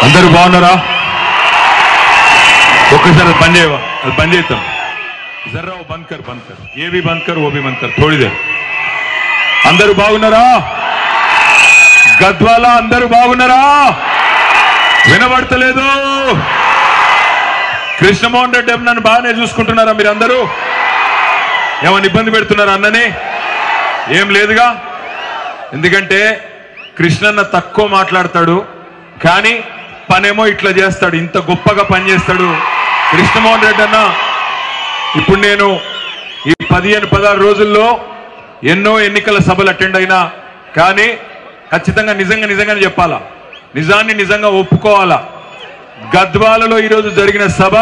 అందరూ బాగున్నారా? ఒక్కసారి బంద్ చేయవా? అది బంద్ చేద్దాం. జర్రా బంద్ కర్ ఏ भी बंद कर वो भी बंद कर थोड़ी देर. అందరూ బాగున్నారా? గద్వాల అందరూ బాగున్నారా? వినబడతలేదు. కృష్ణమోహన్ రెడ్డి నన్ను బాగానే చూసుకుంటున్నారా మీరందరూ? ఏమైనా ఇబ్బంది పెడుతున్నారా అన్నని? ఏం లేదుగా. ఎందుకంటే కృష్ణన్న తక్కువ మాట్లాడతాడు కానీ పనేమో ఇట్లా చేస్తాడు. ఇంత గొప్పగా పని చేస్తాడు కృష్ణమోహన్ రెడ్డి అన్న. ఇప్పుడు నేను ఈ 15-16 రోజుల్లో ఎన్నో ఎన్నికల సభలు అటెండ్ అయినా కానీ ఖచ్చితంగా నిజంగా చెప్పాలా, నిజాన్ని నిజంగా ఒప్పుకోవాలా. గద్వాలలో ఈరోజు జరిగిన సభ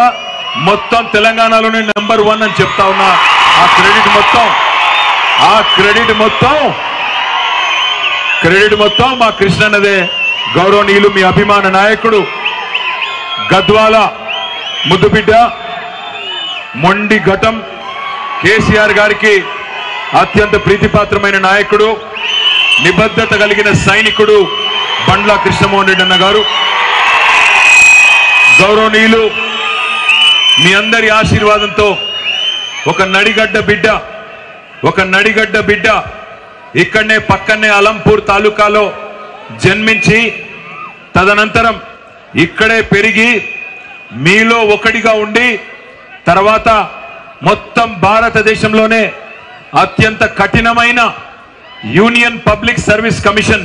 మొత్తం తెలంగాణలోనే నెంబర్ 1 అని చెప్తా ఉన్నా. ఆ క్రెడిట్ మొత్తం మా కృష్ణన్నదే. గౌరవనీయులు మీ అభిమాన నాయకుడు, గద్వాల ముద్దుబిడ్డ, మొండి ఘటం కేసీఆర్ గారికి అత్యంత ప్రీతిపాత్రమైన నాయకుడు, నిబద్ధత కలిగిన సైనికుడు బండ్ల కృష్ణమోహన్ రెడ్డి అన్న గారు. గౌరవనీయులు మీ అందరి ఆశీర్వాదంతో ఒక నడిగడ్డ బిడ్డ ఇక్కడనే పక్కనే అలంపూర్ తాలూకాలో జన్మించి తదనంతరం ఇక్కడే పెరిగి మీలో ఒకటిగా ఉండి తర్వాత మొత్తం భారతదేశంలోనే అత్యంత కఠినమైన యూనియన్ పబ్లిక్ సర్వీస్ కమిషన్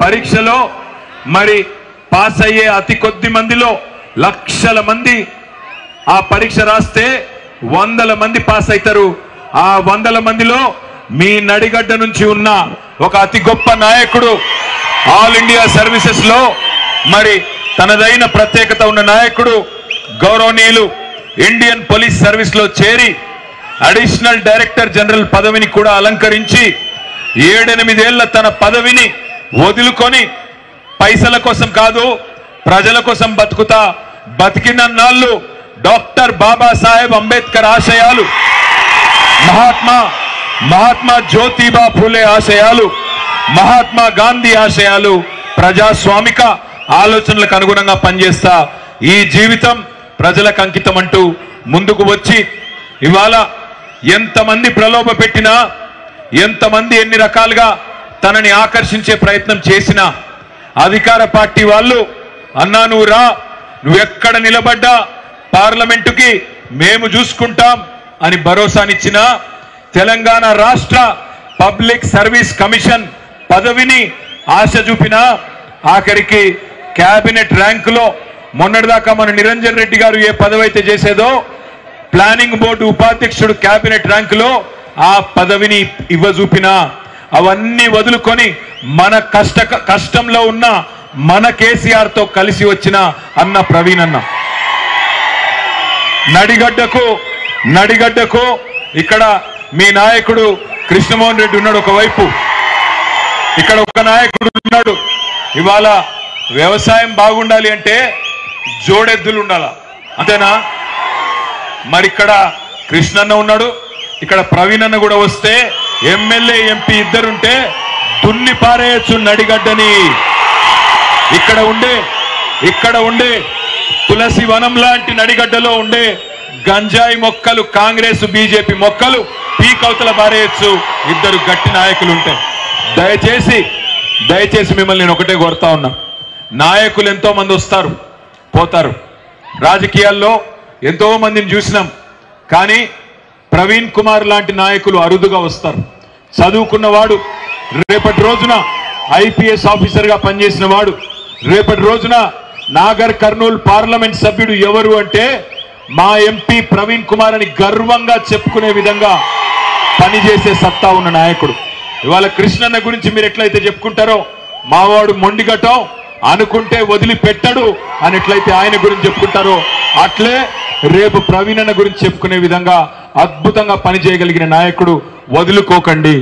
పరీక్షలో మరి పాస్ అయ్యే అతి కొద్ది మందిలో లక్షల మంది ఆ పరీక్ష రాస్తే 100 మంది పాస్ అవుతారు. ఆ 100 మందిలో మీ నడిగడ్డ నుంచి ఉన్న ఒక అతి గొప్ప నాయకుడు, ఆల్ ఇండియా సర్వీసెస్ లో మరి తనదైన ప్రత్యేకత ఉన్న నాయకుడు, గౌరవనీయులు ఇండియన్ పోలీస్ సర్వీస్ లో చేరి అడిషనల్ డైరెక్టర్ జనరల్ పదవిని కూడా అలంకరించి 7-8 ఏళ్ల తన పదవిని వదులుకొని పైసల కోసం కాదు ప్రజల కోసం బతికిన నాళ్ళు డాక్టర్ బాబాసాహెబ్ అంబేద్కర్ ఆశయాలు, మహాత్మా జ్యోతిబా ఫూలే ఆశయాలు, మహాత్మా గాంధీ ఆశయాలు, ప్రజాస్వామిక ఆలోచనలకు అనుగుణంగా పనిచేస్తా ఈ జీవితం ప్రజలకు అంకితం అంటూ ముందుకు వచ్చి ఇవాళ ఎంతమంది ప్రలోభ పెట్టినా, ఎంతమంది ఎన్ని రకాలుగా తనని ఆకర్షించే ప్రయత్నం చేసినా అధికార పార్టీ వాళ్ళు అన్నా నువ్వు రా, నువ్వెక్కడ నిలబడ్డా పార్లమెంటుకి మేము చూసుకుంటాం అని భరోసానిచ్చిన తెలంగాణ రాష్ట్ర పబ్లిక్ సర్వీస్ కమిషన్ పదవిని ఆశ చూపిన ఆఖరికి క్యాబినెట్ ర్యాంకులో మొన్నటిదాకా మన నిరంజన్ రెడ్డి గారు ఏ పదవి అయితే చేసేదో ప్లానింగ్ బోర్డు ఉపాధ్యక్షుడు క్యాబినెట్ ర్యాంకులో ఆ పదవిని ఇవ్వజూపిన అవన్నీ వదులుకొని మన కష్టంలో ఉన్న మన కేసీఆర్ తో కలిసి వచ్చిన అన్న ప్రవీణ్ అన్న నడిగడ్డకు ఇక్కడ మీ నాయకుడు కృష్ణమోహన్ రెడ్డి ఉన్నాడు ఒకవైపు, ఇక్కడ ఒక నాయకుడు ఉన్నాడు. ఇవాళ వ్యవసాయం బాగుండాలి అంటే జోడెద్దులు ఉండాలా, అంతేనా? మరి ఇక్కడ కృష్ణన్న ఉన్నాడు, ఇక్కడ ప్రవీణ్ అన్న కూడా వస్తే ఎమ్మెల్యే ఎంపీ ఇద్దరుంటే దున్ని పారేయచ్చు నడిగడ్డని. ఇక్కడ ఉండే తులసి వనం లాంటి నడిగడ్డలో ఉండే గంజాయి మొక్కలు, కాంగ్రెస్ బీజేపీ మొక్కలు పీకవతల పారేయచ్చు ఇద్దరు గట్టి నాయకులు ఉంటే. దయచేసి మిమ్మల్ని నేను ఒకటే కోరుతా ఉన్నా, నాయకులు ఎంతో మంది వస్తారు పోతారు, రాజకీయాల్లో ఎంతో మందిని చూసినాం కానీ ప్రవీణ్ కుమార్ లాంటి నాయకులు అరుదుగా వస్తారు. చదువుకున్నవాడు, రేపటి రోజున ఐపీఎస్ ఆఫీసర్ గా పనిచేసిన వాడు, రేపటి రోజున నాగర్ కర్నూలు పార్లమెంట్ సభ్యుడు ఎవరు అంటే మా ఎంపీ ప్రవీణ్ కుమార్ అని గర్వంగా చెప్పుకునే విధంగా పనిచేసే సత్తా ఉన్న నాయకుడు. ఇవాళ కృష్ణన్న గురించి మీరు ఎట్లయితే చెప్పుకుంటారో మావాడు మొండిగటం అనుకుంటే వదిలిపెట్టడు అని ఎట్లయితే ఆయన గురించి చెప్పుకుంటారో అట్లే రేపు ప్రవీణ్ అన్న గురించి చెప్పుకునే విధంగా అద్భుతంగా పనిచేయగలిగిన నాయకుడు. వదులుకోకండి.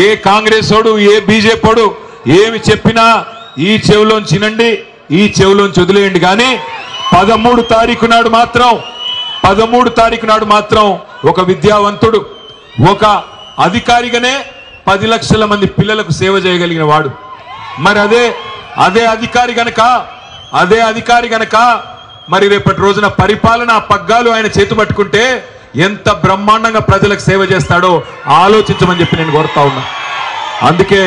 ఏ కాంగ్రెస్ వాడు, ఏ బీజేపీ ఏమి చెప్పినా ఈ చెవులోంచి వినండి, ఈ చెవులోంచి వదిలేయండి. కానీ 13 తారీఖు నాడు మాత్రం ఒక విద్యావంతుడు, ఒక అధికారిగానే 10 లక్షల మంది పిల్లలకు సేవ చేయగలిగిన వాడు. మరి అదే అధికారి గనక అదే అధికారి గనక మరి రేపటి రోజున పరిపాలన పగ్గాలు ఆయన చేతు పట్టుకుంటే ఎంత బ్రహ్మాండంగా ప్రజలకు సేవ చేస్తాడో ఆలోచించమని చెప్పి నేను కోరుతా ఉన్నా. అందుకే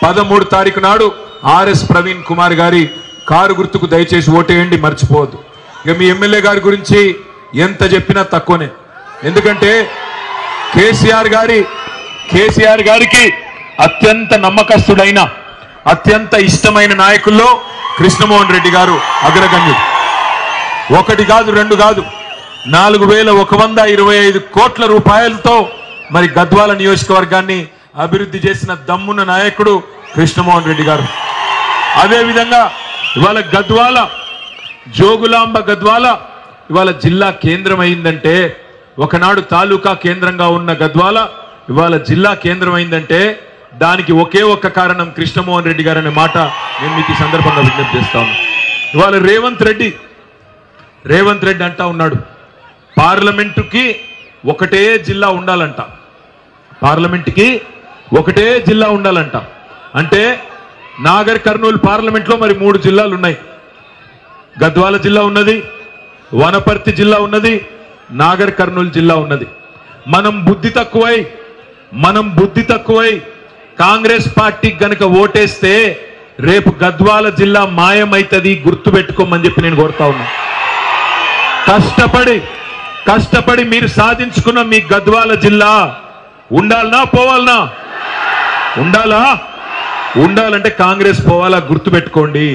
13 తారీఖు నాడు ఆర్ఎస్ ప్రవీణ్ కుమార్ గారి కారు గుర్తుకు దయచేసి ఓటేయండి, మర్చిపోవద్దు. ఇక మీ ఎమ్మెల్యే గారి గురించి ఎంత చెప్పినా తక్కువనే. ఎందుకంటే కేసీఆర్ గారికి అత్యంత నమ్మకస్తుడైన అత్యంత ఇష్టమైన నాయకుల్లో కృష్ణమోహన్ రెడ్డి గారు అగ్రగణ్యుడు. 1 కాదు 2 కాదు 4125 కోట్ల రూపాయలతో మరి గద్వాల నియోజకవర్గాన్ని అభివృద్ధి చేసిన దమ్మున్న నాయకుడు కృష్ణమోహన్ రెడ్డి గారు. అదేవిధంగా ఇవాళ గద్వాల జోగులాంబ గద్వాల ఇవాళ జిల్లా కేంద్రం అయిందంటే, ఒకనాడు తాలూకా కేంద్రంగా ఉన్న గద్వాల ఇవాళ జిల్లా కేంద్రం అయిందంటే దానికి ఒకే ఒక్క కారణం కృష్ణమోహన్ రెడ్డి గారు అనే మాట నేను మీకు ఈ సందర్భంగా విజ్ఞప్తి చేస్తాను. ఇవాళ రేవంత్ రెడ్డి అంటా ఉన్నాడు పార్లమెంటుకి ఒకటే జిల్లా ఉండాలంట, పార్లమెంటుకి ఒకటే జిల్లా ఉండాలంట. అంటే నాగర్ కర్నూలు పార్లమెంట్లో మరి 3 జిల్లాలు ఉన్నాయి. గద్వాల జిల్లా ఉన్నది, వనపర్తి జిల్లా ఉన్నది, నాగర్ కర్నూలు జిల్లా ఉన్నది. మనం బుద్ధి తక్కువై కాంగ్రెస్ పార్టీకి గనక ఓటేస్తే రేపు గద్వాల జిల్లా మాయమైతది, గుర్తుపెట్టుకోమని చెప్పి నేను కోరుతా ఉన్నా. కష్టపడి మీరు సాధించుకున్న మీ గద్వాల జిల్లా ఉండాలనా పోవాలనా? ఉండాలంటే కాంగ్రెస్ పోవాలా, గుర్తుపెట్టుకోండి.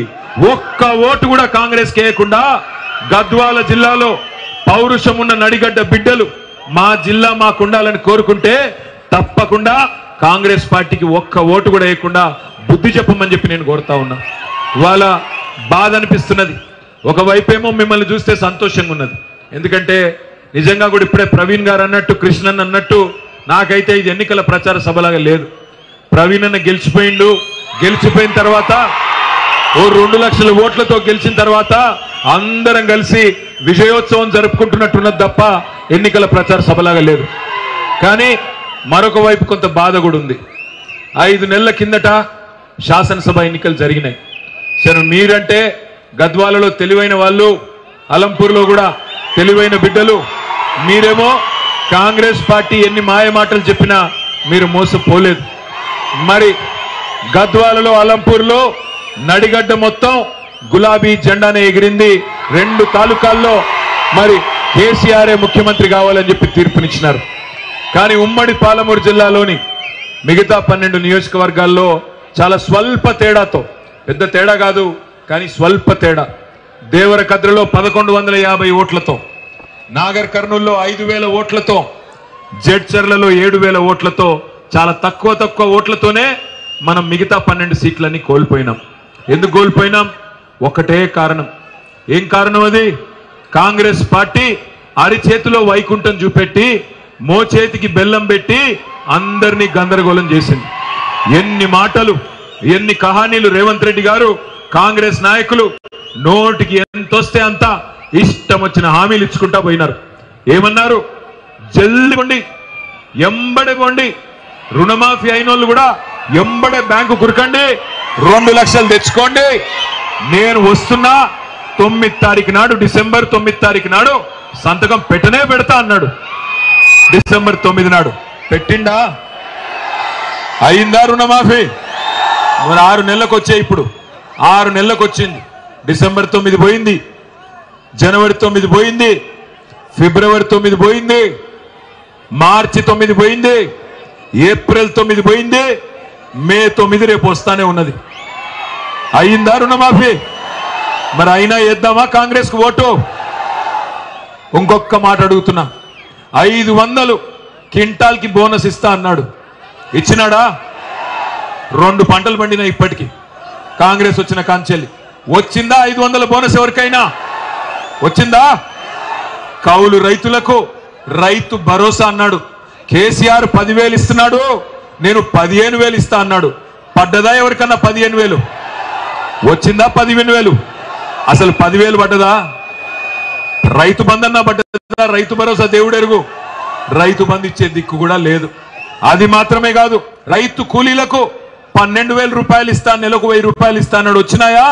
ఒక్క ఓటు కూడా కాంగ్రెస్ కేయకుండా గద్వాల జిల్లాలో పౌరుషం ఉన్న నడిగడ్డ బిడ్డలు మా జిల్లా మాకు ఉండాలని కోరుకుంటే తప్పకుండా కాంగ్రెస్ పార్టీకి ఒక్క ఓటు కూడా వేయకుండా బుద్ధి చెప్పమని చెప్పి నేను కోరుతా ఉన్నా. ఇవాళ బాధ అనిపిస్తున్నది. ఒకవైపేమో మిమ్మల్ని చూస్తే సంతోషంగా ఉన్నది. ఎందుకంటే నిజంగా కూడా ఇప్పుడే ప్రవీణ్ గారు అన్నట్టు, కృష్ణన్ అన్నట్టు నాకైతే ఇది ఎన్నికల ప్రచార సభలాగా లేదు. ప్రవీణ్ అన్న గెలిచిపోయిన తర్వాత 2 లక్షల ఓట్లతో గెలిచిన తర్వాత అందరం కలిసి విజయోత్సవం జరుపుకుంటున్నట్టున్నది తప్ప ఎన్నికల ప్రచార సభలాగా లేదు. కానీ మరొక వైపు కొంత బాధ కూడా ఉంది. 5 నెలల కిందట శాసనసభ ఎన్నికలు జరిగినాయి. సరే, మీరంటే గద్వాలలో తెలివైన వాళ్ళు, అలంపూర్లో కూడా తెలివైన బిడ్డలు. మీరేమో కాంగ్రెస్ పార్టీ ఎన్ని మాయ మాటలు చెప్పినా మీరు మోసపోలేదు. మరి గద్వాలలో, అలంపూర్లో నడిగడ్డ మొత్తం గులాబీ జెండానే ఎగిరింది. 2 తాలూకాల్లో మరి కేసీఆరే ముఖ్యమంత్రి కావాలని చెప్పి తీర్పునిచ్చినారు. కానీ ఉమ్మడి పాలమూరు జిల్లాలోని మిగతా 12 నియోజకవర్గాల్లో చాలా స్వల్ప తేడాతో, పెద్ద తేడా కాదు కానీ స్వల్ప తేడా, దేవరకద్రలో 1150 ఓట్లతో, నాగర్ కర్నూల్లో 5000 ఓట్లతో, జడ్చర్లలో 7000 ఓట్లతో, చాలా తక్కువ ఓట్లతోనే మనం మిగతా 12 సీట్లన్నీ కోల్పోయినాం. ఎందుకు కోల్పోయినాం? ఒకటే కారణం. ఏం కారణం అది? కాంగ్రెస్ పార్టీ అరిచేతిలో వైకుంఠం చూపెట్టి మోచేతికి బెల్లం పెట్టి అందరినీ గందరగోళం చేసింది. ఎన్ని మాటలు, ఎన్ని కహానీలు రేవంత్ రెడ్డి గారు, కాంగ్రెస్ నాయకులు నోటికి ఎంతొస్తే అంత ఇష్టం వచ్చిన హామీలు ఇచ్చుకుంటా పోయినారు. ఏమన్నారు? జల్ది కొండి, ఎంబడే కొండి, రుణమాఫీ అయిన వాళ్ళు కూడా ఎంబడే బ్యాంకు కురకండి, 2 లక్షలు తెచ్చుకోండి, నేను వస్తున్నా 9 తారీఖు నాడు, డిసెంబర్ 9 తారీఖు నాడు సంతకం పెడతా అన్నాడు. డిసెంబర్ 9 నాడు పెట్టిండా? అయిందా రుణమాఫీ? మరి 6 నెలలకు వచ్చాయి. ఇప్పుడు 6 నెలలకు వచ్చింది. డిసెంబర్ 9 పోయింది, జనవరి 9 పోయింది, ఫిబ్రవరి 9 పోయింది, మార్చి 9 పోయింది, ఏప్రిల్ 9 పోయింది, మే 9 రేపు వస్తానే ఉన్నది. అయిందా రుణమాఫీ? మరి అయినా వేద్దామా కాంగ్రెస్ కు ఓటు? ఇంకొక మాట అడుగుతున్నా, 500 క్వింటాల్కి బోనస్ ఇస్తా అన్నాడు, ఇచ్చినాడా? 2 పంటలు పండినా ఇప్పటికీ కాంగ్రెస్ వచ్చిన కాంచెల్లి. వచ్చిందా 500 బోనస్? ఎవరికైనా వచ్చిందా? కౌలు రైతులకు రైతు భరోసా అన్నాడు. కేసీఆర్ 10,000 ఇస్తున్నాడు, నేను 15,000 ఇస్తా అన్నాడు. పడ్డదా ఎవరికన్నా 15,000? వచ్చిందా 15,000? అసలు 10,000 పడ్డదా? రైతు బంధన్నా పడ్డదా? రైతు భరోసా దేవుడెరుగు. రైతు బంధు ఇచ్చే దిక్కు కూడా లేదు. అది మాత్రమే కాదు, రైతు కూలీలకు 12,000 రూపాయలు ఇస్తా, నెలకు 1000 రూపాయలు ఇస్తా అన్నాడు. వచ్చినాయా?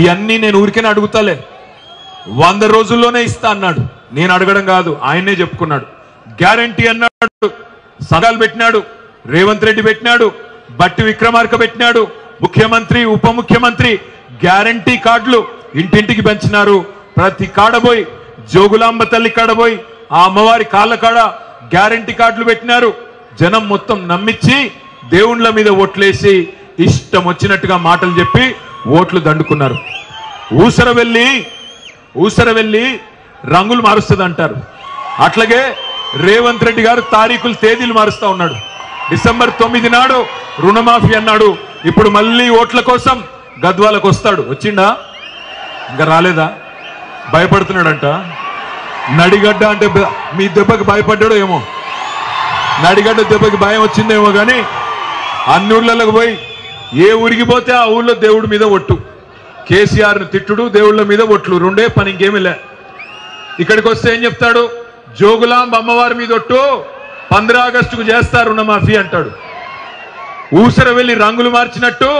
ఇవన్నీ నేను ఊరికే అడుగుతాలే, 100 రోజుల్లోనే ఇస్తా అన్నాడు. నేను అడగడం కాదు, ఆయనే చెప్పుకున్నాడు. గ్యారంటీ అన్నాడు, సగాలు పెట్టినాడు, రేవంత్ రెడ్డి పెట్టినాడు, బట్టి విక్రమార్క పెట్టినాడు, ముఖ్యమంత్రి ఉప ముఖ్యమంత్రి గ్యారంటీ కార్డులు ఇంటింటికి పెంచినారు. ప్రతి కాడబోయి, జోగులాంబ తల్లి కాడబోయి, ఆ అమ్మవారి కాళ్ళ కాడ గ్యారంటీ కార్డులు పెట్టినారు. జనం మొత్తం నమ్మించి దేవుళ్ళ మీద ఓట్లేసి ఇష్టం వచ్చినట్టుగా మాటలు చెప్పి ఓట్లు దండుకున్నారు. ఊసర వెళ్ళి రంగులు మారుస్తుంది అంటారు. అట్లాగే రేవంత్ రెడ్డి గారు తారీఖులు తేదీలు మారుస్తా ఉన్నాడు. డిసెంబర్ 9 నాడు రుణమాఫీ అన్నాడు. ఇప్పుడు మళ్ళీ ఓట్ల కోసం గద్వాలకు వస్తాడు. వచ్చిండా? ఇంకా రాలేదా? భయపడుతున్నాడంట. నడిగడ్డ అంటే మీ దెబ్బకి భయపడ్డాడో ఏమో, నడిగడ్డ దెబ్బకి భయం వచ్చిందేమో కానీ అన్ని ఊర్లకు పోయి ఏ ఊరికి పోతే ఆ ఊళ్ళో దేవుడి మీద ఒట్టు, కేసీఆర్ని తిట్టుడు, దేవుళ్ళ మీద ఒట్లు, రెండే పని, ఇంకేమీ లే. ఇక్కడికి వస్తే ఏం చెప్తాడు? జోగులాంబ అమ్మవారి మీద ఒట్టు, 15 ఆగస్టుకు చేస్తారు రుణమాఫీ అంటాడు. ఊసర వెళ్ళి రంగులు మార్చినట్టు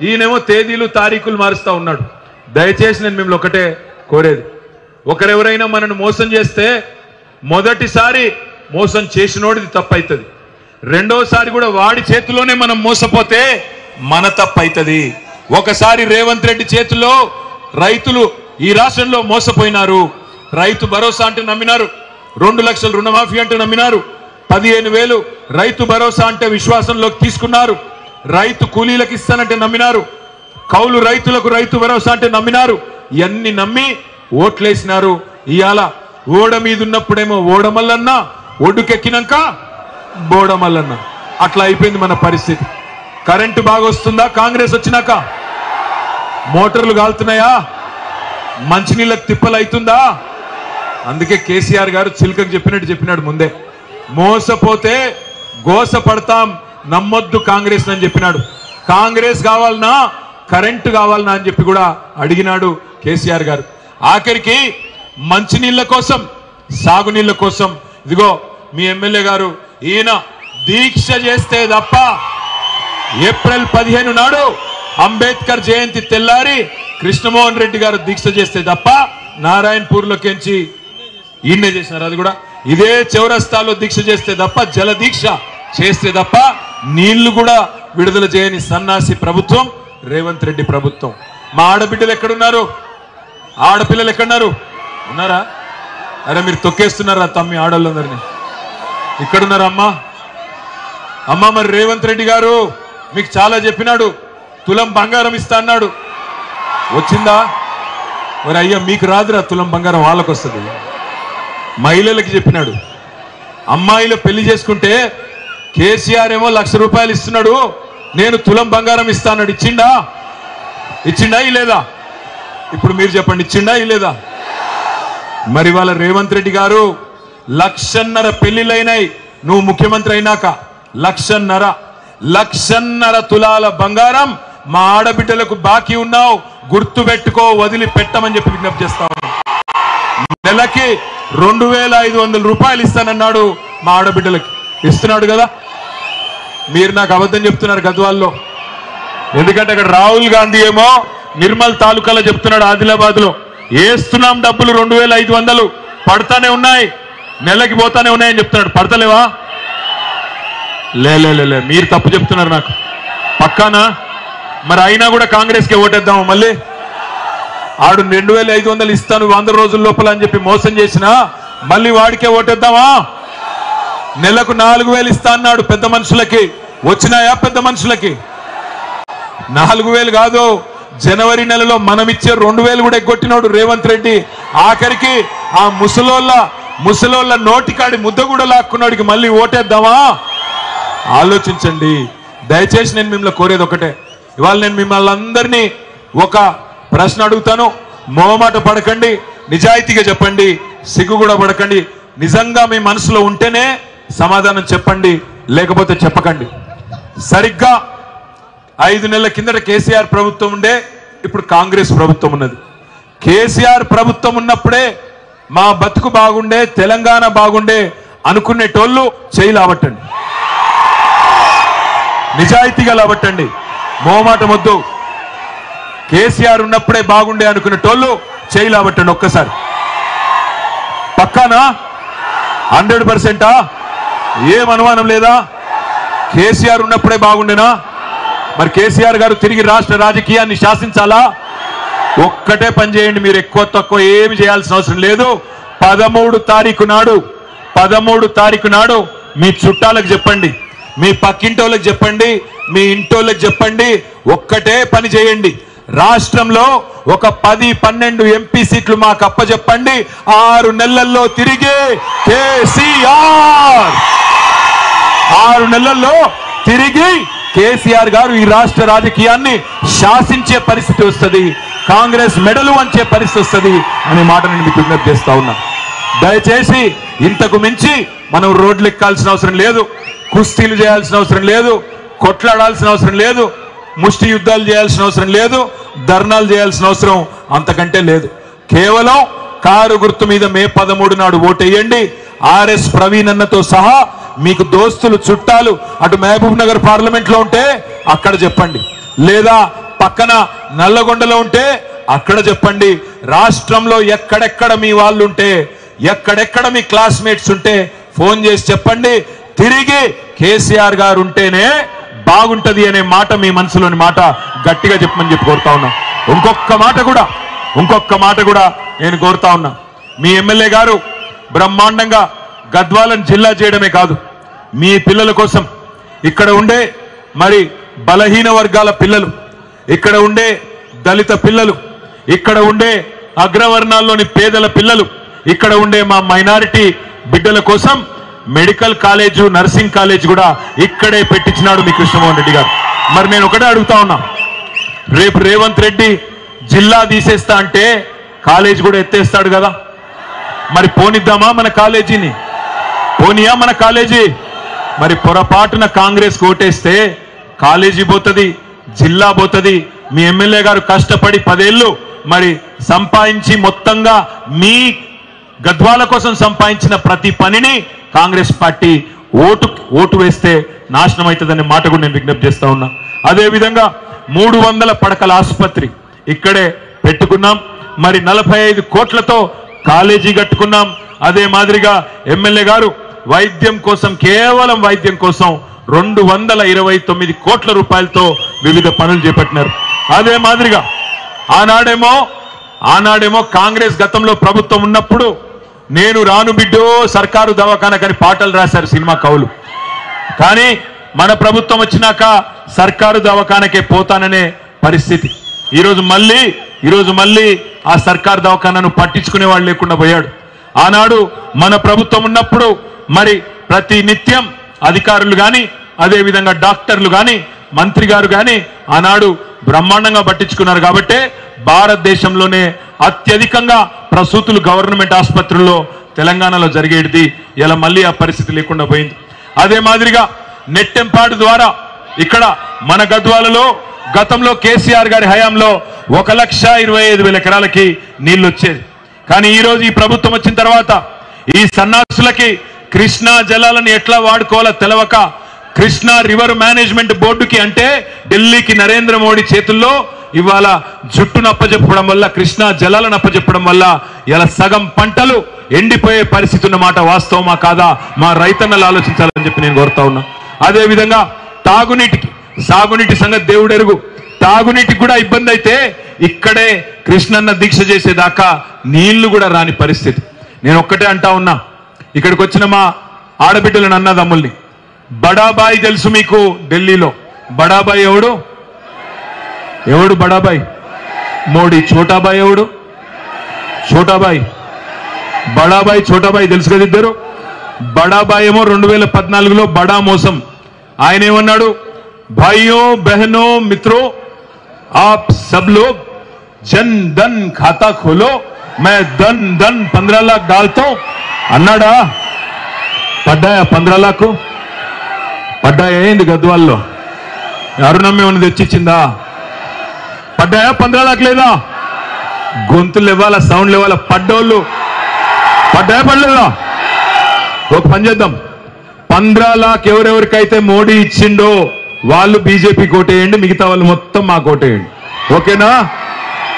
ఈయనేమో తేదీలు తారీఖులు మారుస్తా ఉన్నాడు. దయచేసి నేను మిమ్మల్ని ఒకటే కోరేది, ఒకరెవరైనా మనను మోసం చేస్తే మొదటిసారి మోసం చేసినోడిది తప్పైతుంది, రెండోసారి కూడా వాడి చేతిలోనే మనం మోసపోతే మన తప్పైతుంది. ఒకసారి రేవంత్ రెడ్డి చేతిలో రైతులు ఈ రాష్ట్రంలో మోసపోయినారు. రైతు భరోసా అంటే నమ్మినారు, 2 లక్షల రుణమాఫీ అంటే నమ్మినారు, 15,000 రైతు భరోసా అంటే విశ్వాసంలోకి తీసుకున్నారు, రైతు కూలీలకు ఇస్తానంటే నమ్మినారు, కౌలు రైతులకు రైతు భరోసా అంటే నమ్మినారు. ఇవన్నీ నమ్మి ఓట్లేసినారు. ఇవాళ ఓడ మీద ఉన్నప్పుడేమో ఓడమల్లన్న, ఒడ్డుకెక్కినాక బోడమల్లన్న, అట్లా అయిపోయింది మన పరిస్థితి. కరెంటు బాగా వస్తుందా కాంగ్రెస్ వచ్చినాక? మోటార్లు కాలుతున్నాయా? మంచినీళ్ళకి తిప్పలు అవుతుందా? అందుకే కేసీఆర్ గారు చిలకకు చెప్పినట్టు చెప్పినాడు ముందే, మోసపోతే గోస పడతాం, నమ్మొద్దు కాంగ్రెస్ అని చెప్పినాడు. కాంగ్రెస్ కావాలనా కరెంటు కావాలనా అని చెప్పి కూడా అడిగినాడు కేసీఆర్ గారు. ఆఖరికి మంచినీళ్ళ కోసం, సాగునీళ్ళ కోసం ఇదిగో మీ ఎమ్మెల్యే గారు ఈయన దీక్ష చేస్తే తప్ప ఏప్రిల్ 15 నాడు అంబేద్కర్ జయంతి తెల్లారి కృష్ణమోహన్ రెడ్డి గారు దీక్ష చేస్తే తప్ప నారాయణపూర్లోకించి ఈయనే చేసినారు. అది కూడా ఇదే చౌరస్తాలో దీక్ష చేస్తే తప్ప, జల దీక్ష చేస్తే తప్ప నీళ్లు కూడా విడుదల చేయని సన్నాసి ప్రభుత్వం రేవంత్ రెడ్డి ప్రభుత్వం. మా ఆడబిడ్డలు ఎక్కడున్నారు? ఆడపిల్లలు ఎక్కడున్నారు? ఉన్నారా? అరే మీరు తొక్కేస్తున్నారా తమ్మి ఆడవాళ్ళందరినీ? ఇక్కడున్నారా అమ్మా? అమ్మ మరి రేవంత్ రెడ్డి గారు మీకు చాలా చెప్పినాడు, తులం బంగారం ఇస్తా అన్నాడు, వచ్చిందా? మరి అయ్యా మీకు రాదురా తులం బంగారం, వాళ్ళకు వస్తుంది. మహిళలకి చెప్పినాడు, అమ్మాయిలు పెళ్లి చేసుకుంటే కేసీఆర్ ఏమో ₹1,00,000 ఇస్తున్నాడు, నేను తులం బంగారం ఇస్తా అన్నాడు. ఇచ్చిండా లేదా? ఇప్పుడు మీరు చెప్పండి, ఇచ్చిండా లేదా? మరి వాళ్ళ రేవంత్ రెడ్డి గారు 1,50,000 పెళ్లిళ్ళైనాయి నువ్వు ముఖ్యమంత్రి అయినాక. 1,50,000 తులాల బంగారం మా ఆడబిడ్డలకు బాకీ ఉన్నావు, గుర్తు పెట్టుకో, వదిలి పెట్టమని చెప్పి విజ్ఞప్తి చేస్తా ఉన్నాం. నెలకి 2,500 రూపాయలు ఇస్తానన్నాడు మా ఆడబిడ్డలకి. ఇస్తున్నాడు కదా? మీరు నాకు అబద్ధం చెప్తున్నారు గద్వాల్లో. ఎందుకంటే అక్కడ రాహుల్ గాంధీ ఏమో నిర్మల్ తాలూకాలో చెప్తున్నాడు, ఆదిలాబాద్ లో వేస్తున్నాం డబ్బులు 2,500 పడతానే ఉన్నాయి, నెలకి పోతానే ఉన్నాయని చెప్తున్నాడు. పడతలేవా? లే మీరు తప్పు చెప్తున్నారు నాకు పక్కానా. మరి అయినా కూడా కాంగ్రెస్కి ఓటేద్దాము మళ్ళీ. ఆడు 2,500 ఇస్తాను 100 రోజుల లోపల అని చెప్పి మోసం చేసినా మళ్ళీ వాడికే ఓటేద్దామా? నెలకు 4,000 ఇస్తా అన్నాడు పెద్ద మనుషులకి, వచ్చినాయా? పెద్ద మనుషులకి 4,000 కాదు, జనవరి నెలలో మనమిచ్చే 2,000 కూడా ఎగ్గొట్టినాడు రేవంత్ రెడ్డి. ఆఖరికి ఆ ముసలోళ్ళ నోటికాడి ముద్ద కూడా లాక్కున్నాడికి మళ్ళీ ఓటేద్దామా? ఆలోచించండి దయచేసి. నేను మిమ్మల్ని కోరేది ఒకటే, ఇవాళ నేను మిమ్మల్ని అందరినీ ఒక ప్రశ్న అడుగుతాను, మొహమాట పడకండి, నిజాయితీగా చెప్పండి, సిగ్గు కూడా పడకండి. నిజంగా మీ మనసులో ఉంటేనే సమాధానం చెప్పండి, లేకపోతే చెప్పకండి. సరిగ్గా 5 నెలల కిందట కేసీఆర్ ప్రభుత్వం ఉండే, ఇప్పుడు కాంగ్రెస్ ప్రభుత్వం ఉన్నది. కేసీఆర్ ప్రభుత్వం ఉన్నప్పుడే మా బతుకు బాగుండే, తెలంగాణ బాగుండే అనుకునేటోళ్ళు చేయి లావట్టండి, నిజాయితీగా లావట్టండి, మోమాట వద్దు. కేసీఆర్ ఉన్నప్పుడే బాగుండే అనుకునే టోళ్ళు చేయలేబట్టండి ఒక్కసారి. పక్కానా? 100%? ఏం అనుమానం లేదా? కేసీఆర్ ఉన్నప్పుడే బాగుండేనా? మరి కేసీఆర్ గారు తిరిగి రాష్ట్ర రాజకీయాన్ని శాసించాలా? ఒక్కటే పని చేయండి, మీరు ఎక్కువ తక్కువ ఏమి చేయాల్సిన అవసరం లేదు. 13 తారీఖు నాడు మీ చుట్టాలకు చెప్పండి, మీ పక్కింటోళ్ళకి చెప్పండి, మీ ఇంటోళ్ళకి చెప్పండి. ఒక్కటే పని చేయండి, రాష్ట్రంలో ఒక 10-12 ఎంపీ సీట్లు మాకు అప్పచెప్పండి. 6 నెలల్లో తిరిగి కేసీఆర్ 6 నెలల్లో తిరిగి కేసీఆర్ గారు ఈ రాష్ట్ర రాజకీయాన్ని శాసించే పరిస్థితి వస్తుంది, కాంగ్రెస్ మెడలు వంచే పరిస్థితి వస్తుంది అనే మాట నేను మీకు విజ్ఞప్తి చేస్తా ఉన్నా. దయచేసి ఇంతకు మించి మనం రోడ్లు ఎక్కాల్సిన అవసరం లేదు, కుస్తీలు చేయాల్సిన అవసరం లేదు, కొట్లాడాల్సిన అవసరం లేదు, ముష్టి యుద్ధాలు చేయాల్సిన అవసరం లేదు, ధర్నాలు చేయాల్సిన అవసరం అంతకంటే లేదు. కేవలం కారు గుర్తు మీద మే 13 నాడు ఓటేయండి. ఆర్ఎస్ ప్రవీణ్ అన్నతో సహా మీకు దోస్తులు చుట్టాలు అటు మహబూబ్ నగర్ పార్లమెంట్ లో ఉంటే అక్కడ చెప్పండి, లేదా పక్కన నల్లగొండలో ఉంటే అక్కడ చెప్పండి. రాష్ట్రంలో ఎక్కడెక్కడ మీ వాళ్ళు ఉంటే, ఎక్కడెక్కడ మీ క్లాస్మేట్స్ ఉంటే ఫోన్ చేసి చెప్పండి, తిరిగి కేసీఆర్ గారు ఉంటేనే బాగుంటది అనే మాట మీ మనసులోని మాట గట్టిగా చెప్పమని చెప్పి కోరుతా ఉన్నా. ఇంకొక మాట కూడా నేను కోరుతా ఉన్నా. మీ ఎమ్మెల్యే గారు బ్రహ్మాండంగా గద్వాలను జిల్లా చేయడమే కాదు, మీ పిల్లల కోసం, ఇక్కడ ఉండే మరి బలహీన వర్గాల పిల్లలు, ఇక్కడ ఉండే దళిత పిల్లలు, ఇక్కడ ఉండే అగ్రవర్ణాల్లోని పేదల పిల్లలు, ఇక్కడ ఉండే మా మైనారిటీ బిడ్డల కోసం మెడికల్ కాలేజు, నర్సింగ్ కాలేజ్ కూడా ఇక్కడే పెట్టించినాడు మీ కృష్ణమోహన్ రెడ్డి గారు. మరి నేను ఒకటే అడుగుతా ఉన్నా, రేపు రేవంత్ రెడ్డి జిల్లా తీసేస్తా అంటే కాలేజ్ కూడా ఎత్తేస్తాడు కదా. మరి పోనిద్దామా మన కాలేజీని? పోనీయా మన కాలేజీ? మరి పొరపాటున కాంగ్రెస్ ఓటేస్తే కాలేజీ పోతుంది, జిల్లా పోతుంది. మీ ఎమ్మెల్యే గారు కష్టపడి 10 ఏళ్ళు మరి సంపాదించి మొత్తంగా మీ గద్వాల కోసం సంపాదించిన ప్రతి పనిని కాంగ్రెస్ పార్టీ ఓటు వేస్తే నాశనం అవుతుందనే మాట కూడా నేను విజ్ఞప్తి చేస్తా ఉన్నా. అదేవిధంగా 300 పడకల ఆసుపత్రి ఇక్కడే పెట్టుకున్నాం. మరి 45 కోట్లతో కాలేజీ కట్టుకున్నాం. అదే మాదిరిగా ఎమ్మెల్యే గారు వైద్యం కోసం, కేవలం వైద్యం కోసం 229 కోట్ల రూపాయలతో వివిధ పనులు చేపట్టినారు. అదే మాదిరిగా ఆనాడేమో కాంగ్రెస్ గతంలో ప్రభుత్వం ఉన్నప్పుడు నేను రాను బిడ్డో సర్కారు దవాఖానకని పాటలు రాశారు సినిమా కవులు. కానీ మన ప్రభుత్వం వచ్చినాక సర్కారు దవాఖానకే పోతాననే పరిస్థితి. ఈరోజు మళ్ళీ ఆ సర్కారు దవాఖానను పట్టించుకునే వాళ్ళు లేకుండా పోయాడు. ఆనాడు మన ప్రభుత్వం ఉన్నప్పుడు మరి ప్రతి నిత్యం అధికారులు కానీ, అదేవిధంగా డాక్టర్లు కానీ, మంత్రి గారు కానీ ఆనాడు బ్రహ్మాండంగా పట్టించుకున్నారు. కాబట్టే భారతదేశంలోనే అత్యధికంగా ప్రసూతులు గవర్నమెంట్ ఆసుపత్రుల్లో తెలంగాణలో జరిగేది. ఇలా మళ్ళీ ఆ పరిస్థితి లేకుండా పోయింది. అదే మాదిరిగా నెట్టెంపాడు ద్వారా ఇక్కడ మన గద్వాలలో గతంలో కేసీఆర్ గారి హయాంలో 1,25,000 ఎకరాలకి నీళ్లు వచ్చేది. కానీ ఈరోజు ఈ ప్రభుత్వం వచ్చిన తర్వాత ఈ సన్నాసులకి కృష్ణా జలాలను ఎట్లా వాడుకోవాలో తెలవక కృష్ణా రివర్ మేనేజ్మెంట్ బోర్డుకి, అంటే ఢిల్లీకి నరేంద్ర మోడీ చేతుల్లో ఇవాళ జుట్టును అప్పచెప్పడం వల్ల, కృష్ణా జలాలను అప్పచెప్పడం వల్ల ఇలా సగం పంటలు ఎండిపోయే పరిస్థితి ఉన్నమాట వాస్తవమా కాదా? మా రైతన్నలు ఆలోచించాలని చెప్పి నేను కోరుతా ఉన్నా. అదేవిధంగా సాగునీటి సంగతి దేవుడెరుగు. తాగునీటికి కూడా ఇబ్బంది అయితే ఇక్కడే కృష్ణన్న దీక్ష చేసేదాకా నీళ్లు కూడా రాని పరిస్థితి. నేను ఒక్కటే అంటా ఉన్నా, ఇక్కడికి వచ్చిన మా ఆడబిడ్డలను అన్నదమ్ముల్ని, బడాబాయి తెలుసు మీకు ఢిల్లీలో? బడాబాయి ఎవడు బడాబాయి? మోడీ. చోటాబాయి ఎవడు? చోటాబాయి. బడాబాయి చోటాబాయి తెలుసు కదా ఇద్దరు. బడాబాయి ఏమో 2014లో బడా మోసం. ఆయన ఏమన్నాడు? భాइयों बहनों मित्रों आप सब लोग जन धन खाता खोलो, मैं धन 15 लाख डालता हूं అన్నాడా? పడ్డాయా 15 లాఖ్? పడ్డాయా? ఏంది గద్వాల్లో అరుణమ్మ ఏమన్నా తెచ్చిచ్చిందా? పడ్డాయా 15 లాఖ్? లేదా? గొంతులు ఇవ్వాలా, సౌండ్లు ఇవ్వాలా. పడ్డోళ్ళు పడ్డాయా పడలేదా? ఒక పని చేద్దాం, 15 లాఖ్ ఎవరెవరికైతే మోడీ ఇచ్చిండో వాళ్ళు బీజేపీ కోటేయండి, మిగతా వాళ్ళు మొత్తం మా కోటేయండి. ఓకేనా?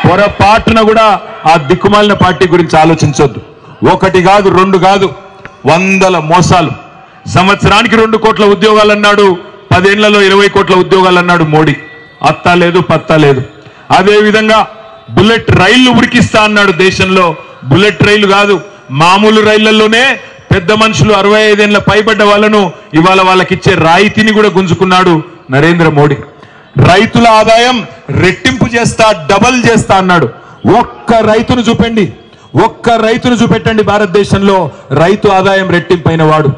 పొరపాటున కూడా ఆ దిక్కుమాలిన పార్టీ గురించి ఆలోచించొద్దు. ఒకటి కాదు, రెండు కాదు, వందల మోసాలు. సంవత్సరానికి 2 కోట్ల ఉద్యోగాలు అన్నాడు, 10 ఏళ్లలో 20 కోట్ల ఉద్యోగాలు అన్నాడు మోడీ. అత్తా లేదు, పత్తా లేదు. అదేవిధంగా బుల్లెట్ రైళ్లు ఉరికిస్తా అన్నాడు దేశంలో. బుల్లెట్ రైళ్లు కాదు, మామూలు రైళ్లలోనే పెద్ద మనుషులు 65 ఏళ్ల పైబడ్డ వాళ్ళను ఇవాళ వాళ్ళకిచ్చే రాయితీని కూడా గుంజుకున్నాడు నరేంద్ర మోడీ. రైతుల ఆదాయం రెట్టింపు చేస్తా, డబల్ చేస్తా అన్నాడు. ఒక్క రైతును చూపండి, ఒక్క రైతును చూపెట్టండి భారతదేశంలో రైతు ఆదాయం రెట్టింపైన వాడు.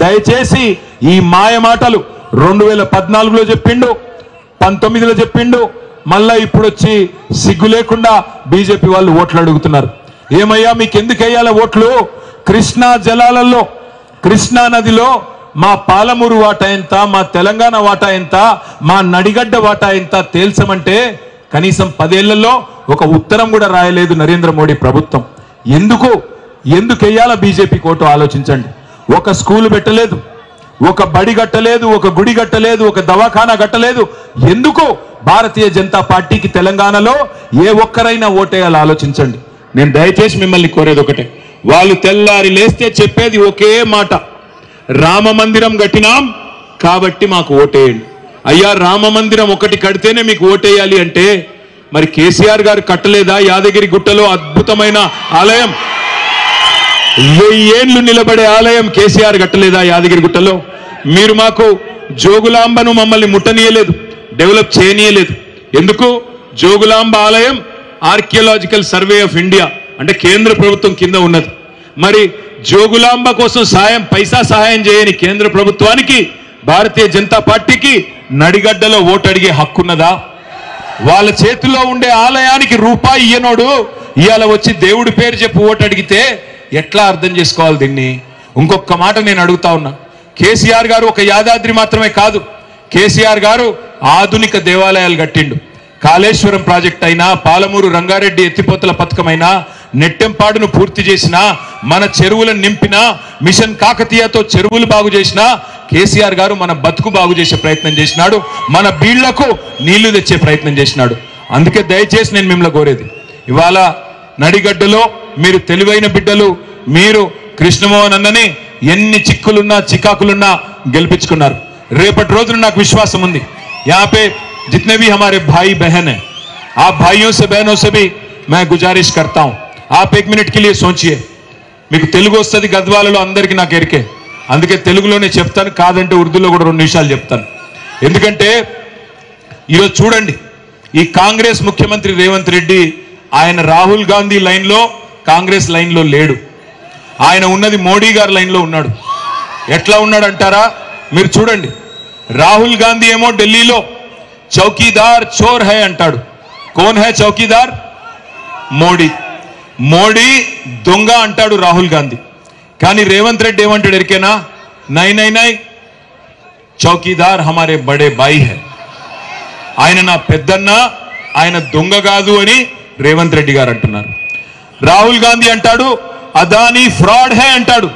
దయచేసి ఈ మాయ మాటలు 2014లో చెప్పిండు, 19లో చెప్పిండు, మళ్ళా ఇప్పుడు వచ్చి సిగ్గు లేకుండా బీజేపీ వాళ్ళు ఓట్లు అడుగుతున్నారు. ఏమయ్యా మీకు ఎందుకు వేయాల ఓట్లు? కృష్ణా జలాలలో, కృష్ణా నదిలో మా పాలమూరు వాటా ఎంత, మా తెలంగాణ వాటా ఎంత, మా నడిగడ్డ వాటా ఎంత తేల్చమంటే కనీసం 10 ఏళ్లలో ఒక ఉత్తరం కూడా రాయలేదు నరేంద్ర మోడీ ప్రభుత్వం. ఎందుకు వేయాల బీజేపీ కోటు ఆలోచించండి. ఒక స్కూల్ పెట్టలేదు, ఒక బడి కట్టలేదు, ఒక గుడి కట్టలేదు, ఒక దవాఖానా కట్టలేదు. ఎందుకు భారతీయ జనతా పార్టీకి తెలంగాణలో ఏ ఒక్కరైనా ఓటేయాలో ఆలోచించండి. నేను దయచేసి మిమ్మల్ని కోరేది ఒకటే, వాళ్ళు తెల్లారి లేస్తే చెప్పేది ఒకే మాట, రామ మందిరం కట్టినాం కాబట్టి మాకు ఓటేయండి. అయ్యా రామ మందిరం ఒకటి కడితేనే మీకు ఓటేయాలి అంటే మరి కేసీఆర్ గారు కట్టలేదా? యాదగిరి గుట్టలో అద్భుతమైన ఆలయం, 1000 ఏళ్లు నిలబడే ఆలయం కేసీఆర్ కట్టలేదా యాదగిరి గుట్టలో? మీరు మాకు జోగులాంబను మమ్మల్ని ముట్టనీయలేదు, డెవలప్ చేయనీయలేదు. ఎందుకు? జోగులాంబ ఆలయం ఆర్కియాలజికల్ సర్వే ఆఫ్ ఇండియా అంటే కేంద్ర ప్రభుత్వం కింద ఉన్నది. మరి జోగులాంబ కోసం పైసా సహాయం చేయని కేంద్ర ప్రభుత్వానికి, భారతీయ జనతా పార్టీకి నడిగడ్డలో ఓటు అడిగే హక్కున్నదా? వాళ్ళ చేతిలో ఉండే ఆలయానికి రూపాయి ఇయ్యనోడు ఇవాళ వచ్చి దేవుడి పేరు చెప్పి ఓటు అడిగితే ఎట్లా అర్థం చేసుకోవాలి దీన్ని? ఇంకొక మాట నేను అడుగుతా ఉన్నా, కేసీఆర్ గారు ఒక యాదాద్రి మాత్రమే కాదు, కేసీఆర్ గారు ఆధునిక దేవాలయాలు కట్టిండు. కాళేశ్వరం ప్రాజెక్ట్ అయినా, పాలమూరు రంగారెడ్డి ఎత్తిపోతల పథకమైనా, నెట్టెంపాడును పూర్తి చేసినా, మన చెరువులను నింపినా, మిషన్ కాకతీయతో చెరువులు బాగు చేసినా కేసీఆర్ గారు మన బతుకు బాగు చేసే ప్రయత్నం చేసినాడు, మన బీళ్లకు నీళ్లు తెచ్చే ప్రయత్నం చేసినాడు. అందుకే దయచేసి నేను మిమ్మల్ని కోరేది, ఇవాళ నడిగడ్డలో మీరు తెలివైన బిడ్డలు, మీరు కృష్ణమోహన్ అన్నని ఎన్ని చిక్కులున్నా చికాకులున్నా గెలిపించుకున్నారు. రేపటి రోజున నాకు విశ్వాసం ఉంది, यहाँ पे जितने भी हमारे भाई बहन हैं, आप भाइयों से बहनों से भी मैं गुजारिश करता हूं, आप 1 मिनट के लिए सोचिए. మీకు తెలుగు వస్తుంది, గద్వాలలో అందరికీ నాకు ఎరికే, అందుకే తెలుగులోనే చెప్తాను, కాదంటే ఉర్దూలో కూడా 2 నిమిషాలు చెప్తాను. ఎందుకంటే ఈరోజు చూడండి, ఈ కాంగ్రెస్ ముఖ్యమంత్రి రేవంత్ రెడ్డి ఆయన రాహుల్ గాంధీ లైన్లో, కాంగ్రెస్ లైన్లో లేడు. ఆయన ఉన్నది మోడీ గారి లైన్లో ఉన్నాడు. ఎట్లా ఉన్నాడు అంటారా? మీరు చూడండి, రాహుల్ గాంధీ ఏమో ఢిల్లీలో చౌకీదార్ చోర్ హై అంటాడు. కోన్ హై చౌకీదార్? మోడీ. మోడీ దొంగ అంటాడు రాహుల్ గాంధీ. కానీ రేవంత్ రెడ్డి ఏమంటాడు ఎరికేనా? నై నై నై, చౌకీదార్ హమారే బడే బాయి హై, ఆయన నా పెద్దన్న, ఆయన దొంగ కాదు అని రేవంత్ రెడ్డి గారు అంటున్నారు. రాహుల్ గాంధీ అంటాడు అదానీ ఫ్రాడ్ హై అంటాడు.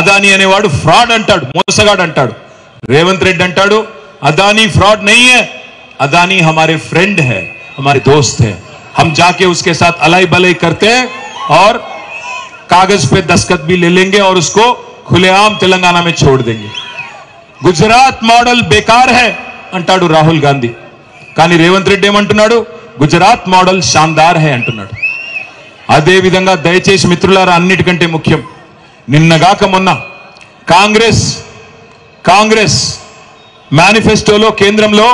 అదానీ అనేవాడు ఫ్రాడ్ అంటాడు, మోసగాడు అంటాడు. రేవంత్ రెడ్డి అంటాడు अदानी फ्रॉड नहीं है, अदानी हमारे फ्रेंड है, हमारे दोस्त है, हम जाके उसके साथ अलाई बलाई करते हैं और कागज पे दस्तखत भी ले लेंगे और उसको खुलेआम तेलंगाना में छोड़ देंगे. गुजरात मॉडल बेकार है अंटाडू राहुल गांधी. కానీ రేవంత్ రెడ్డి ఏమంటున్నాడు? గుజరాత్ మోడల్ షాందార్ హై అంటున్నాడు. అదే విధంగా దయచేసి మిత్రులారా, అన్నిటికంటే ముఖ్యం, నిన్నగాక మొన్న కాంగ్రెస్ మేనిఫెస్టోలో కేంద్రంలో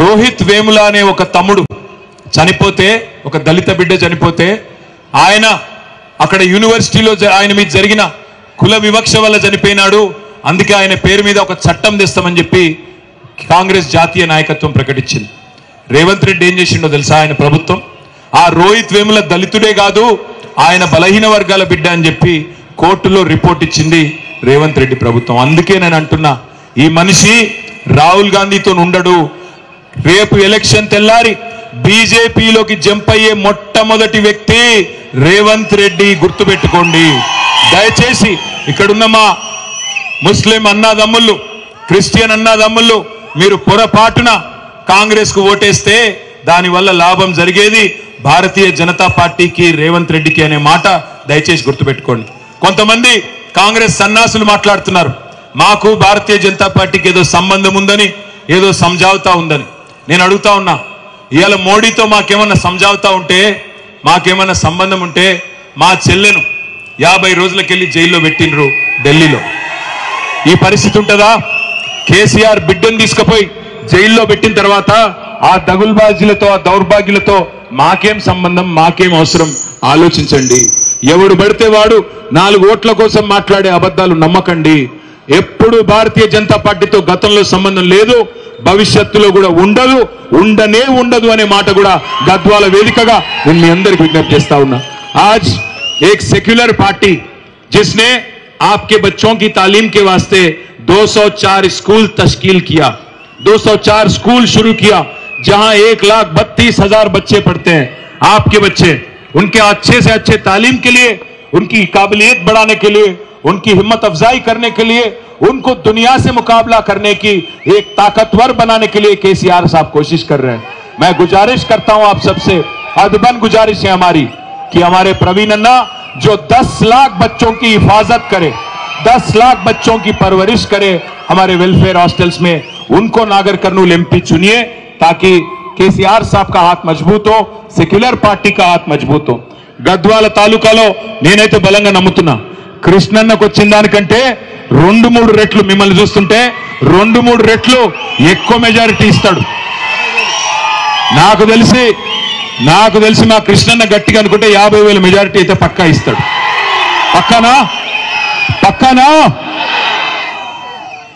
రోహిత్ వేముల అనే ఒక తమ్ముడు చనిపోతే, ఒక దళిత బిడ్డ చనిపోతే, ఆయన అక్కడ యూనివర్సిటీలో ఆయన మీద జరిగిన కుల వివక్ష వల్ల చనిపోయినాడు, అందుకే ఆయన పేరు మీద ఒక చట్టం తెస్తామని చెప్పి కాంగ్రెస్ జాతీయ నాయకత్వం ప్రకటించింది. రేవంత్ రెడ్డి ఏం చేసిండో తెలుసా? ఆయన ప్రభుత్వం ఆ రోహిత్ వేముల దళితుడే కాదు, ఆయన బలహీన వర్గాల బిడ్డ అని చెప్పి కోర్టులో రిపోర్ట్ ఇచ్చింది రేవంత్ రెడ్డి ప్రభుత్వం. అందుకే నేను అంటున్నా, ఈ మనిషి రాహుల్ గాంధీతో ఉండడు. రేపు ఎలక్షన్ తెల్లారి బీజేపీలోకి జంప్ అయ్యే మొట్టమొదటి వ్యక్తి రేవంత్ రెడ్డి, గుర్తుపెట్టుకోండి. దయచేసి ఇక్కడున్న మా ముస్లిం అన్నాదమ్ముళ్ళు, క్రిస్టియన్ అన్నాదమ్ముళ్ళు, మీరు పొరపాటున కాంగ్రెస్ కు ఓటేస్తే దానివల్ల లాభం జరిగేది భారతీయ జనతా పార్టీకి, రేవంత్ రెడ్డికి అనే మాట దయచేసి గుర్తుపెట్టుకోండి. కొంతమంది కాంగ్రెస్ సన్నాసులు మాట్లాడుతున్నారు, మాకు భారతీయ జనతా పార్టీకి ఏదో సంబంధం ఉందని, ఏదో సమझौता ఉందని. నేను అడుగుతా ఉన్నా, ఇవాళ మోడీతో మాకేమన్నా సమझौता ఉంటే, మాకేమన్నా సంబంధం ఉంటే మా చెల్లెను 50 రోజులకెళ్ళి జైల్లో పెట్టినరు ఢిల్లీలో. ఈ పరిస్థితి ఉంటుందా? కేసీఆర్ బిడ్డను తీసుకుపోయి జైల్లో పెట్టిన తర్వాత ఆ దగుల్బాజీలతో, ఆ దౌర్భాగ్యులతో మాకేం సంబంధం, మాకేం అవసరం? ఆలోచించండి. ఎవడు పడితే వాడు 4 ఓట్ల కోసం మాట్లాడే అబద్ధాలు నమ్మకండి. ఎప్పుడు భారతీయ జనతా పార్టీతో గతంలో సంబంధం లేదు, భవిష్యత్తులో కూడా ఉండదు, ఉండదు అనే మాట కూడా గద్వాల వేదికగా నేను మీ అందరికి విజ్ఞప్తి చేస్తా ఉన్నా. आज एक सेक्युलर पार्टी जिसने आपके बच्चों की तालीम के वास्ते 204 स्कूल तश्कील किया, 204 स्कूल शुरू किया, जहां 1,32,000 बच्चे पढ़ते हैं. आपके बच्चे, उनके अच्छे से अच्छे तालीम के लिए, उनकी काबिलियत बढ़ाने के लिए, उनकी हिम्मत अफजाई करने के लिए, उनको दुनिया से मुकाबला करने की एक ताकतवर बनाने के लिए केसीआर साहब कोशिश कर रहे हैं. मैं गुजारिश करता हूं आप सबसे, अदबन गुजारिश है हमारी कि हमारे प्रवीण अन्ना जो 10 लाख बच्चों की हिफाजत करे, 10 लाख बच्चों की परवरिश करे हमारे वेलफेयर हॉस्टल्स में, उनको नागर कर्नूल एमपी चुनिए ताकि केसीआर साहब का हाथ मजबूत हो, सेक्युलर पार्टी का हाथ मजबूत हो. గద్వాల తాలూకాలో నేనైతే బలంగా నమ్ముతున్నా, కృష్ణన్నకు వచ్చిన దానికంటే 2-3 రెట్లు, మిమ్మల్ని చూస్తుంటే 2-3 రెట్లు ఎక్కువ మెజారిటీ ఇస్తాడు. నాకు తెలిసి మా కృష్ణన్న గట్టిగా అనుకుంటే 50,000 మెజారిటీ అయితే పక్కా ఇస్తాడు. పక్కానా?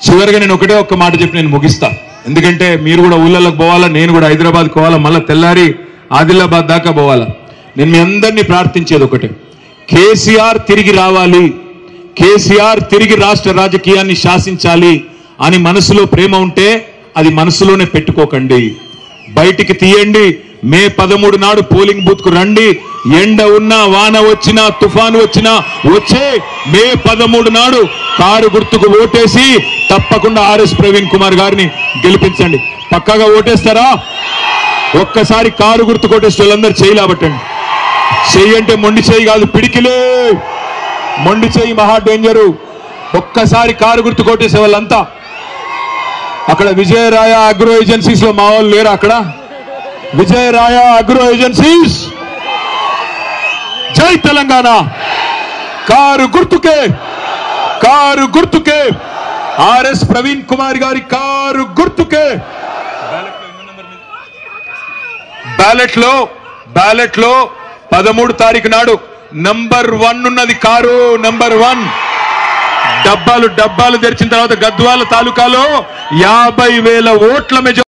చివరిగా నేను ఒక్క మాట చెప్పి నేను ముగిస్తా. ఎందుకంటే మీరు కూడా ఊళ్ళలోకి పోవాలా, నేను కూడా హైదరాబాద్ పోవాలా, మళ్ళీ తెల్లారి ఆదిలాబాద్ దాకా పోవాలా. నేను మీ అందరినీ ప్రార్థించేది ఒకటే, కేసీఆర్ తిరిగి రావాలి, కేసీఆర్ తిరిగి రాష్ట్ర రాజకీయాన్ని శాసించాలి అని మనసులో ప్రేమ ఉంటే అది మనసులోనే పెట్టుకోకండి, బయటికి తీయండి. మే 13 నాడు పోలింగ్ బూత్ కు రండి. ఎండ ఉన్నా, వాన వచ్చినా, తుఫాను వచ్చినా వచ్చే మే 13 నాడు కారు గుర్తుకు ఓటేసి తప్పకుండా ఆర్ఎస్ ప్రవీణ్ కుమార్ గారిని గెలిపించండి. పక్కాగా ఓటేస్తారా? ఒక్కసారి కారు గుర్తు కొట్టేస్తే వాళ్ళందరూ చేయలేబట్టండి. చెయ్యి అంటే మొండి చెయ్యి కాదు, పిడికిలే. మొండి చెయ్యి మహా డేంజరు. ఒక్కసారి కారు గుర్తు కొట్టేసే వాళ్ళంతా. అక్కడ విజయరాయ అగ్రో ఏజెన్సీస్ లో మా వాళ్ళు లేరా? అక్కడ విజయరాయ అగ్రో ఏజెన్సీస్, జై తెలంగాణ. కారు గుర్తుకే ఆర్ఎస్ ప్రవీణ్ కుమార్ గారి కారు గుర్తుకే. బ్యాలెట్ లో 13 తారీఖు నాడు నంబర్ 1 ఉన్నది కారు, నంబర్ 1. డబ్బాలు తెరిచిన తర్వాత గద్వాల తాలూకాలో 50,000 ఓట్ల మెజారిటీ